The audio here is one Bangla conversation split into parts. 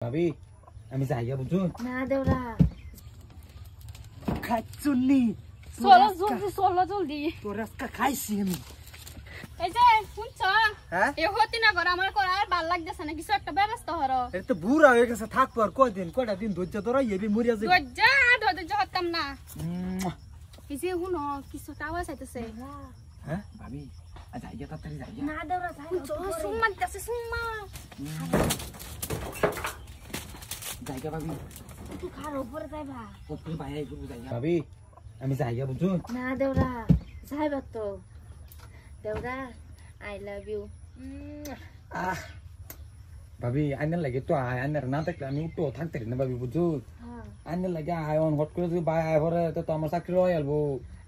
ভাবি আমি যাইয়া বুঝুন না দেওরা খাইছুনি চলো জলদি তোর আজকে খাইছি আমি এই যে শুনছ হ্যাঁ এ হতি না করে আমার করার ভাল লাগতেছে না কিছু একটা ব্যবস্থা হরো এটা তো বুড়া হয়ে গেছে থাকবো আর কয়টা দিন ধৈর্য ধরা এবি মরিয়া যাবে ধৈর্য হতাম না এই যে হুনো কিছু টাওয়া চাইতেছে হ্যাঁ ভাবি যাইয়া তাড়াতাড়ি যাইয়া না দেওরা যাই সুম্মা দিতেছে সুম্মা যাইয়া ভাবি তুই খার উপরে যাইবা ওপরে বাইরে ঘুরবো যাইয়া ভাবি আমি যাইয়া বুঝুন না দেওরা যাইবা তো দেওরা আই লাভ ইউ ভাবি আইনের লাগে তো আইনের না থাকলে আমি তো থাকতে না ভাবি বুঝুন আইনের লাগে আয়ন হট করে যদি বাই আয় পরে তো আমার চাকরি রয়ে আলবো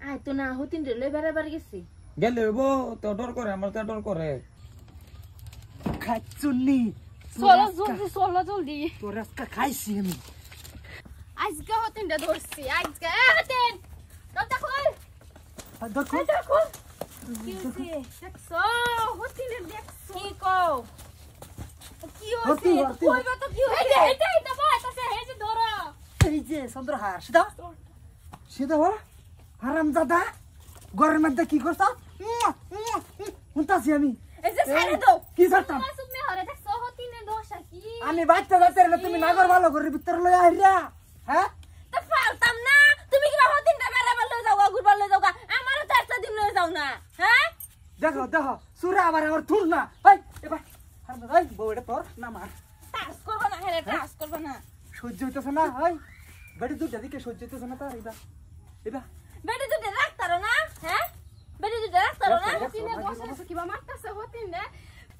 আই তো না হতিন রে লই বেড়াবার গেছি গেলে হইবো তো ডর করে আমার তো ডর করে খাইছুনি চলো জলদি তোর আজকে খাইছি আমি আজকে হতিন রে ধরছি আজকে হতিন দরজা খোল দেখো দেখো কি হইছে দেখছো হতিন রে দেখছো কি কও কি হইছে কইবা তো কি হইছে এইটা বাতাসে এই যে ধরো এই যে চন্দ্রহার সিধা হো হারামজাদা ঘরের মধ্যে কি করছ হুনতাছি আমি এই যে ছাড়ে দাও কি করতাম তুমি হরে দেখছো হতিন রে দোষা কি আমি বাচ্চা যাতে তুমি নাগর ভালো করে ভিতর লই আইরা হ্যাঁ তো ফালতাম না তুমি কি হতিন রে বেড়াবার লই যাও ঘুরবার লই যাও আমারও তো একটা দিন লই যাও না হ্যাঁ দেখো দেখো সুরা আবার আমার থুল না এই এবার এই বউটা তোর না মার টাস করব না হেরে টাস করব না সহ্য হইতেছে না এই বেটি দুইটা দিকে সহ্য হইতেছে না তার এবার এবার বেটি দুটো রাখতারো না হ্যাঁ বেটি দুটো রাখতারো না রাখতারো, হতিন রে রাখতারো। বসে কিবা মারতাছে হতিন রে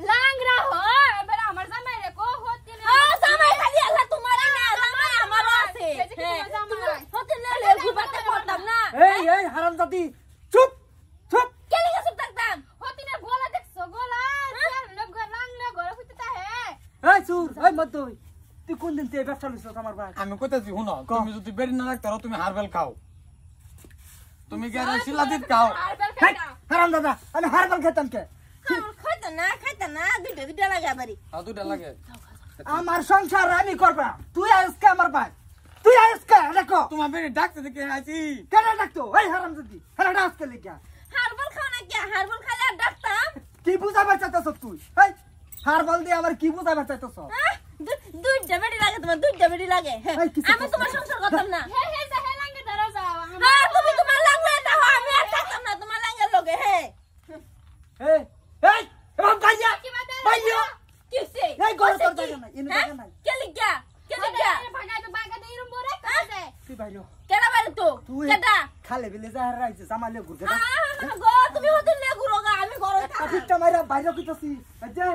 লাংরা হ এবার আমার জামাই রে কো হতিন রে জামাই খালি আল্লাহ তোমারই না জামাই আমারও আছে হতিন রে লে ঘুরবাতে করতাম না এই হারামজাদি চুপ চুপ কেলি গেছ থাকতাম হতিন রে গলা দেখছো গলা লোক ঘর লাংরা ঘর হইতে তা হে এই সুর এই মধ্যই তুই কোন দিন থেকে ব্যবসা লইছ আমার ভাই আমি কইতাছি শুনো তুমি যদি বেরি না রাখতে তুমি হারবেল খাও তুমি গেলে শিলাদিত খাও আর বেল খাইতা হারামজাদা আমি হারবাল খেতাম কে খাইতা না দুটো লাগে বাড়ি আর দুটা লাগে আমার সংসার আমি করবা তুই আজকে আমার ভাই তুই আজকে দেখো তোমার বেরি ডাকতে দেখে আইছি কেন ডাকতো এই হারামজাদি হ্যাঁ আজকে লেগা হারবল খাও না কি হারবল খাইলে আর ডাক্তার কি বুঝাবার চাইতেছ তুই এই হারবাল দিয়ে আমার কি বুঝাবার চাইতেছ দুইটা বেড়ি লাগে তোমার দুইটা বেড়ি লাগে এই কিসে আমি তোমার সংসার করতাম না হে হে যা হে লাঙ্গে ধরো যাও তুমি তোমার লাঙ্গে দাও আমি আর থাকতাম না তোমার লাঙ্গের লগে হে এই এই এবার ভাইয়া ভাইয়া কিসে এই গরম তোর জায়গা নাই এনে জায়গা নাই কে লিগা ভাগা দে ইরম বরে কাজে তুই বাইরো কেডা বারে তো তুই কেডা খালে বিলে যা রাইছে জামালে ঘুরতে গো তুমি হতে লে ঘুরোগা আমি ঘরে থাকি আফিকটা মাইরা বাইরে কইতাছি এই যে